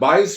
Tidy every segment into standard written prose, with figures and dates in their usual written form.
22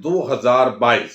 2022।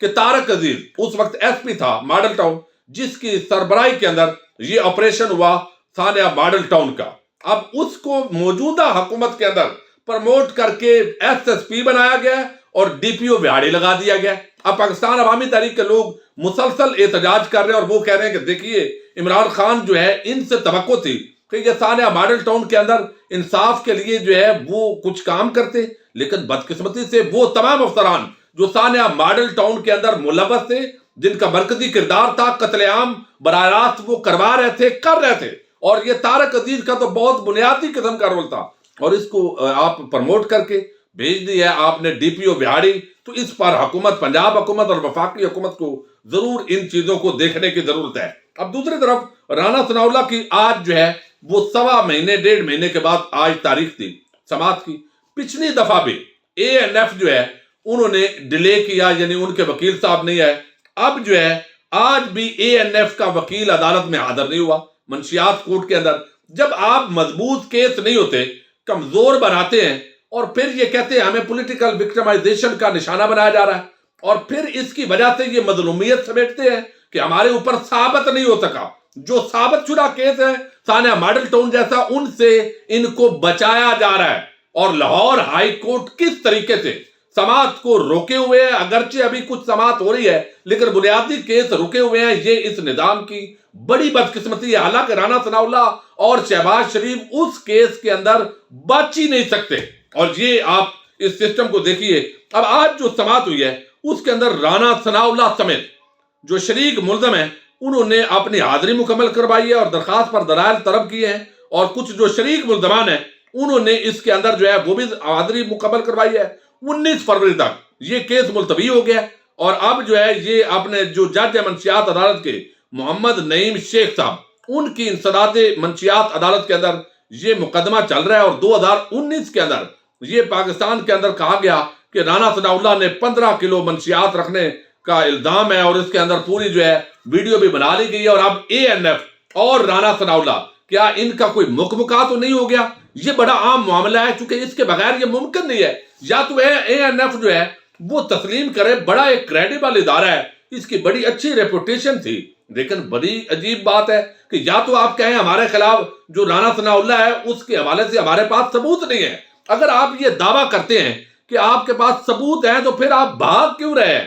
کہ طارق عزیز اس وقت S P تھا ماڈل ٹاؤن، جس کی سربراہی کے اندر یہ آپریشن ہوا ثانیہ ماڈل ٹاؤن کا۔ اب اس کو موجودہ حکومت کے اندر پرموٹ کر کے ایس ایس پی بنایا گیا اور ڈی پی او بہاڑی لگا دیا گیا۔ اب پاکستان عوامی تحریک کے لوگ مسلسل احتجاج کر رہے ہیں اور وہ کہہ رہے ہیں کہ دیکھیے عمران خان جو ہے ان سے توقع تھی کہ یہ ثانیہ ماڈل ٹاؤن کے اندر انصاف کے لیے جو ہے وہ کچھ کام کرتے، لیکن بدقسمتی سے وہ تمام افسران جو ثانیہ ماڈل ٹاؤن کے اندر ملوث تھے، جن کا مرکزی کردار تھا قتل عام براہ راست وہ کروا رہے تھے، کر رہے تھے، اور یہ طارق عزیز کا تو بہت بنیادی قسم کا رول تھا، اور اس کو آپ پرموٹ کر کے بھیج دی ہے آپ نے ڈی پی او بہاڑی۔ تو اس پر حکومت، پنجاب حکومت اور وفاقی حکومت کو ضرور ان چیزوں کو دیکھنے کی ضرورت ہے۔ اب دوسری طرف رانا ثناء اللہ کی آج جو ہے وہ سوا مہینے 1.5 مہینے کے بعد آج تاریخ تھی سماعت کی۔ پچھلی دفعہ بھی اے این ایف جو ہے انہوں نے ڈیلے کیا، یعنی ان کے وکیل صاحب نہیں آئے۔ اب جو ہے آج بھی اے این ایف کا وکیل عدالت میں حاضر نہیں ہوا منشیات کورٹ کے اندر۔ جب آپ مضبوط کیس نہیں ہوتے، کمزور بناتے ہیں، اور پھر یہ کہتے ہیں ہمیں پولیٹیکل وکٹمائزیشن کا نشانہ بنایا جا رہا ہے، اور پھر اس کی وجہ سے یہ مظلومیت سمیٹتے ہیں کہ ہمارے اوپر ثابت نہیں ہو سکا۔ جو ثابت شدہ کیس ہے ثانیہ ماڈل ٹاؤن جیسا، ان سے ان کو بچایا جا رہا ہے، اور لاہور ہائی کورٹ کس طریقے سے سماعت کو روکے ہوئے ہے، اگرچہ ابھی کچھ سماعت ہو رہی ہے لیکن بنیادی کیس رکے ہوئے ہیں۔ یہ اس نظام کی بڑی بدقسمتی ہے۔ حالانکہ رانا ثناء اللہ اور شہباز شریف اس کیس کے اندر بچ ہی نہیں سکتے، اور یہ آپ اس سسٹم کو دیکھیے۔ اب آج جو سماعت ہوئی ہے اس کے اندر رانا ثناء اللہ سمیت جو شریک ملزم ہیں انہوں نے اپنی حاضری مکمل کروائی ہے اور درخواست پر دلائل طلب کیے ہیں، اور کچھ جو شریک ملزمان ہیں انہوں نے اس کے اندر جو ہے وہ بھی حاضری مکمل کروائی ہے۔ 19 فروری تک یہ کیس ملتوی ہو گیا، اور اب جو ہے یہ اپنے جو جج منشیات عدالت کے محمد نعیم شیخ صاحب، ان کی انسداد منشیات عدالت کے اندر یہ مقدمہ چل رہا ہے، اور 2019 کے اندر یہ پاکستان کے اندر کہا گیا کہ رانا ثناء اللہ نے 15 کلو منشیات رکھنے کا الزام ہے، اور اس کے اندر پوری جو ہے ویڈیو بھی بنا لی گئی ہے۔ اور اب اے این ایف اور رانا ثناء اللہ، کیا ان کا کوئی مکمکا تو نہیں ہو گیا؟ یہ بڑا عام معاملہ ہے، چونکہ اس کے بغیر یہ ممکن نہیں ہے۔ یا تو اے این ایف جو ہے وہ تسلیم کرے، بڑا ایک کریڈیبل ادارہ ہے، اس کی بڑی اچھی ریپوٹیشن تھی، لیکن بڑی عجیب بات ہے کہ یا تو آپ کہیں ہمارے خلاف جو رانا ثناء اللہ ہے اس کے حوالے سے ہمارے پاس ثبوت نہیں ہے۔ اگر آپ یہ دعویٰ کرتے ہیں کہ آپ کے پاس ثبوت ہے تو پھر آپ بھاگ کیوں رہے ہیں؟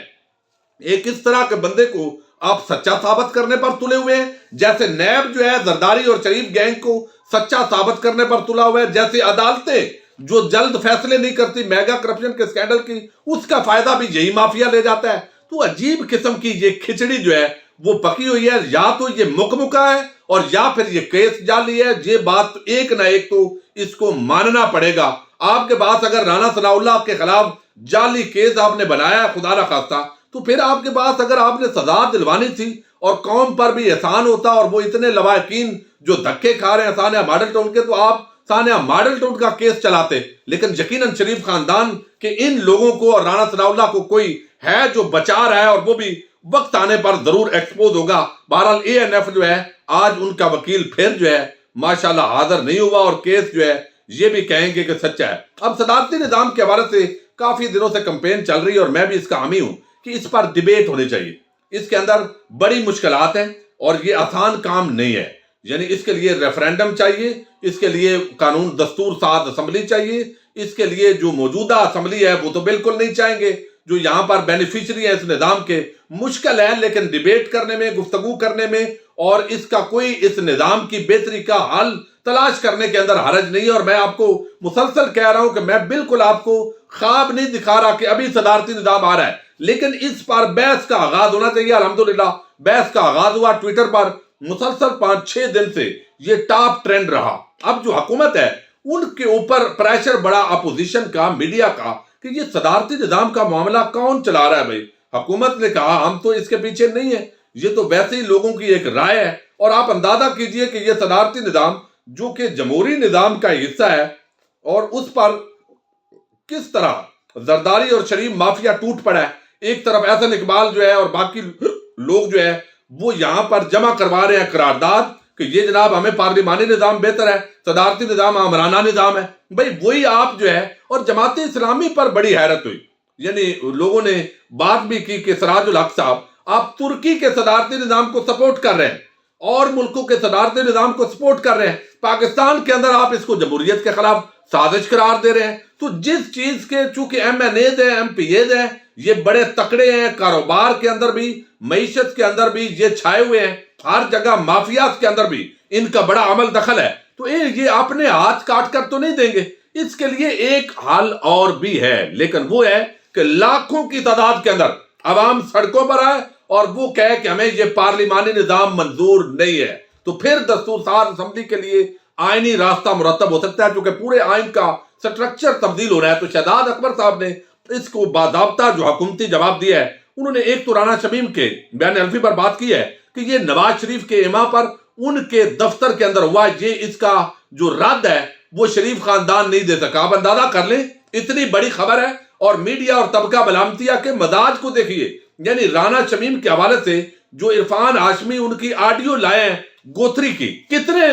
ایک اس طرح کے بندے کو آپ سچا ثابت کرنے پر تلے ہوئے ہیں، جیسے نیب جو ہے زرداری اور شریف گینگ کو سچا ثابت کرنے پر تلا ہوا ہے، جیسے عدالتیں جو جلد فیصلے نہیں کرتی میگا کرپشن کے سکینڈل کی، اس کا فائدہ بھی یہی مافیا لے جاتا ہے۔ تو عجیب قسم کی یہ کھچڑی جو ہے وہ پکی ہوئی ہے، یا تو یہ مکمکا ہے اور یا پھر یہ کیس جعلی ہے۔ یہ بات ایک نہ ایک تو اس کو ماننا پڑے گا۔ آپ کے پاس اگر رانا ثناء اللہ کے خلاف جعلی کیس آپ نے بنایا ہے خدا نخواستہ، تو پھر آپ کے پاس اگر آپ نے سزا دلوانی تھی اور قوم پر بھی احسان ہوتا، اور وہ اتنے لواحقین جو دھکے کھا رہے ہیں ثانیہ ماڈل ٹاؤن کے، تو آپ ثانیہ ماڈل ٹاؤن کا کیس چلاتے۔ لیکن یقیناً شریف خاندان کے ان لوگوں کو اور رانا ثناء اللہ کو کوئی ہے جو بچا رہا ہے، اور وہ بھی وقت آنے پر ضرور ایکسپوز ہوگا۔ بہرحال اے این ایف جو ہے آج ان کا وکیل پھر جو ہے ماشاءاللہ حاضر نہیں ہوا، اور کیس جو ہے یہ بھی کہیں گے کہ سچا ہے۔ اب صدارتی نظام کے حوالے سے کافی دنوں سے کمپین چل رہی ہے، اور میں بھی اس کا حامی ہوں کہ اس پر ڈیبیٹ ہونی چاہیے۔ اس کے اندر بڑی مشکلات ہیں اور یہ آسان کام نہیں ہے، یعنی اس کے لیے ریفرینڈم چاہیے، اس کے لیے قانون دستور ساز اسمبلی چاہیے، اس کے لیے جو موجودہ اسمبلی ہے وہ تو بالکل نہیں چاہیں گے، جو یہاں پر بینیفیشری ہیں اس نظام کے۔ مشکل ہے، لیکن ڈیبیٹ کرنے میں، گفتگو کرنے میں، اور اس کا کوئی اس نظام کی بہتری کا حل تلاش کرنے کے اندر حرج نہیں ہے۔ اور میں آپ کو مسلسل کہہ رہا ہوں کہ میں بالکل آپ کو خواب نہیں دکھا رہا کہ ابھی صدارتی نظام آ رہا ہے، لیکن اس پر بحث کا آغاز ہونا چاہیے۔ الحمدللہ بحث کا آغاز ہوا، ٹویٹر پر مسلسل 5-6 دن سے یہ ٹاپ ٹرینڈ رہا۔ اب جو حکومت ہے ان کے اوپر پریشر بڑا اپوزیشن کا، میڈیا کا، کہ یہ صدارتی نظام کا معاملہ کون چلا رہا ہے بھائی؟ حکومت نے کہا ہم تو اس کے پیچھے نہیں ہیں، یہ تو ویسے ہی لوگوں کی ایک رائے ہے۔ اور آپ اندازہ کیجئے کہ یہ صدارتی نظام جو کہ جمہوری نظام کا حصہ ہے، اور اس پر کس طرح زرداری اور شریف مافیا ٹوٹ پڑا ہے۔ ایک طرف احسن اقبال جو ہے اور باقی لوگ جو ہے وہ یہاں پر جمع کروا رہے ہیں قرارداد کہ یہ جناب ہمیں پارلیمانی نظام بہتر ہے، صدارتی نظام آمرانہ نظام ہے۔ بھئی وہی آپ جو ہے، اور جماعت اسلامی پر بڑی حیرت ہوئی یعنی لوگوں نے بات بھی کی کہ سراج الحق صاحب آپ ترکی کے صدارتی نظام کو سپورٹ کر رہے ہیں اور ملکوں کے صدارتی نظام کو سپورٹ کر رہے ہیں، پاکستان کے اندر آپ اس کو جمہوریت کے خلاف سازش قرار دے رہے ہیں۔ تو جس چیز کے چونکہ ایم این ایز ہیں، ایم پی ایز ہیں، یہ بڑے تکڑے ہیں، کاروبار کے اندر بھی، معیشت کے اندر بھی یہ چھائے ہوئے ہیں، ہر جگہ مافیاز کے اندر بھی ان کا بڑا عمل دخل ہے، تو یہ اپنے ہاتھ کاٹ کر تو نہیں دیں گے۔ اس کے لیے ایک حل اور بھی ہے، لیکن وہ ہے کہ لاکھوں کی تعداد کے اندر عوام سڑکوں پر آئے اور وہ کہے کہ ہمیں یہ پارلیمانی نظام منظور نہیں ہے، تو پھر دستور ساز اسمبلی کے لیے آئینی راستہ مرتب ہو سکتا ہے، چونکہ پورے آئین کا سٹرکچر تبدیل ہو رہا ہے۔ تو شہزاد اکبر صاحب نے اس کو باضابطہ جو حکومتی جواب دیا ہے، انہوں نے ایک تو رانا شمیم کے بیان الفی پر بات کی ہے کہ یہ نواز شریف کے اما پر ان کے دفتر کے اندر ہوا، یہ اس کا جو رد ہے وہ شریف خاندان نہیں دے سکا۔ آپ اندازہ کر لیں، اتنی بڑی خبر ہے، اور میڈیا اور طبقہ ملامتیہ کے مزاج کو دیکھیے، یعنی رانا شمیم کے حوالے سے جو عرفان ہاشمی ان کی آڈیو لائے ہیں گوتری کی، کتنے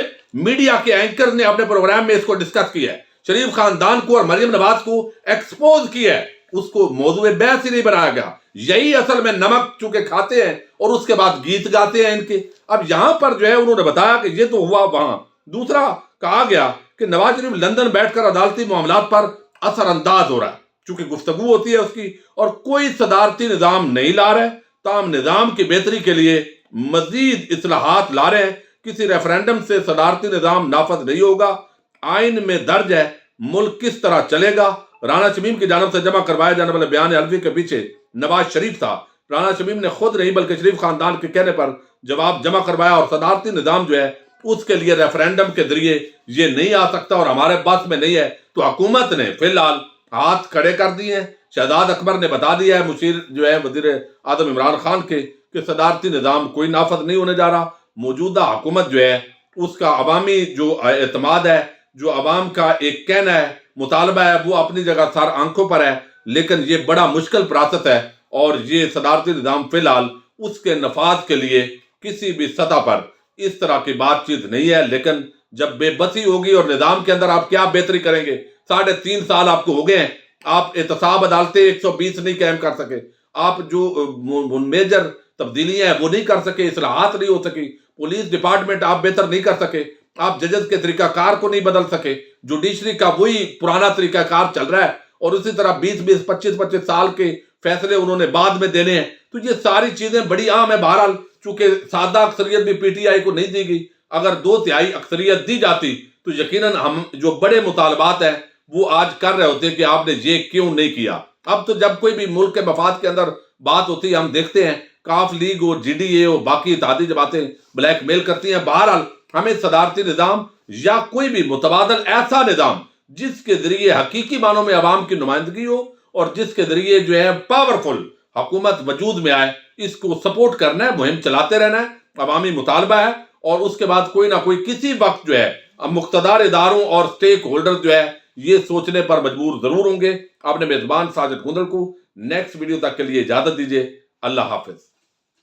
میڈیا کے اینکر نے اپنے پروگرام میں اس کو ڈسکس کیا ہے، شریف خاندان کو اور مریم نواز کو ایکسپوز کیا ہے، اس کو موضوع بحث ہی نہیں بنایا گیا۔ یہی اصل میں نمک چونکہ کھاتے ہیں اور اس کے بعد گیت گاتے ہیں ان کے۔ اب یہاں پر جو ہے انہوں نے بتایا کہ یہ تو ہوا وہاں۔ دوسرا کہا گیا کہ نواز شریف لندن بیٹھ کر عدالتی معاملات پر اثر انداز ہو رہا ہے، چونکہ گفتگو ہوتی ہے اس کی، اور کوئی صدارتی نظام نہیں لا رہے، تاہم نظام کی بہتری کے لیے مزید اصلاحات لا رہے ہیں۔ کسی ریفرینڈم سے صدارتی نظام نافذ نہیں ہوگا، آئین میں درج ہے، ملک کس طرح چلے گا۔ رانا شمیم کی جانب سے جمع کروائے جانے والے بیان الفی کے پیچھے نواز شریف تھا۔ رانا شمیم نے خود نہیں بلکہ شریف خاندان کے کہنے پر جواب جمع کروایا، اور صدارتی نظام جو ہے اس کے لیے ریفرینڈم کے ذریعے یہ نہیں آ سکتا اور ہمارے بس میں نہیں ہے۔ تو حکومت نے فی الحال ہاتھ کھڑے کر دیے ہیں۔ شہزاد اکبر نے بتا دیا ہے، مشیر جو ہے وزیر اعظم عمران خان کے، کہ صدارتی نظام کوئی نافذ نہیں ہونے جا رہا۔ موجودہ حکومت جو ہے اس کا عوامی جو اعتماد ہے، جو عوام کا ایک کہنا ہے، مطالبہ ہے، وہ اپنی جگہ سر آنکھوں پر ہے، لیکن یہ بڑا مشکل پروسیس ہے، اور یہ صدارتی نظام فی الحال اس کے نفاذ کے لیے کسی بھی سطح پر اس طرح کی بات چیت نہیں ہے۔ لیکن جب بے بسی ہوگی اور نظام کے اندر آپ کیا بہتری کریں گے؟ 3.5 سال آپ کو ہو گئے ہیں، آپ احتساب عدالتیں 120 نہیں قائم کر سکے، آپ جو میجر تبدیلیاں ہیں وہ نہیں کر سکے، اصلاحات نہیں ہو سکی، پولیس ڈپارٹمنٹ آپ بہتر نہیں کر سکے، آپ ججز کے طریقہ کار کو نہیں بدل سکے، جوڈیشری کا وہی پرانا طریقہ کار چل رہا ہے، اور اسی طرح 20 25 سال کے فیصلے انہوں نے بعد میں دینے ہیں۔ تو یہ ساری چیزیں بڑی عام ہے۔ بہرحال چونکہ سادہ اکثریت بھی پی ٹی آئی کو نہیں دی گئی، اگر 2/3 اکثریت دی جاتی تو یقیناً ہم جو بڑے مطالبات ہیں وہ آج کر رہے ہوتے کہ آپ نے یہ کیوں نہیں کیا۔ اب تو جب کوئی بھی ملک کے مفاد کے اندر بات ہوتی ہے، ہم دیکھتے ہیں کاف league who, G D A ہو، باقی اتحادی جماعتیں بلیک میل کرتی ہیں۔ بہرحال ہمیں صدارتی نظام یا کوئی بھی متبادل ایسا نظام جس کے ذریعے حقیقی معنوں میں عوام کی نمائندگی ہو، اور جس کے ذریعے جو ہے پاورفل حکومت وجود میں آئے، اس کو سپورٹ کرنا ہے، مہم چلاتے رہنا ہے، عوامی مطالبہ ہے، اور اس کے بعد کوئی نہ کوئی کسی وقت جو ہے مقتدر اداروں اور سٹیک ہولڈر جو ہے یہ سوچنے پر مجبور ضرور ہوں گے۔ اپنے میزبان ساجد گندل کو نیکسٹ ویڈیو تک کے لیے اجازت دیجیے۔ اللہ حافظ۔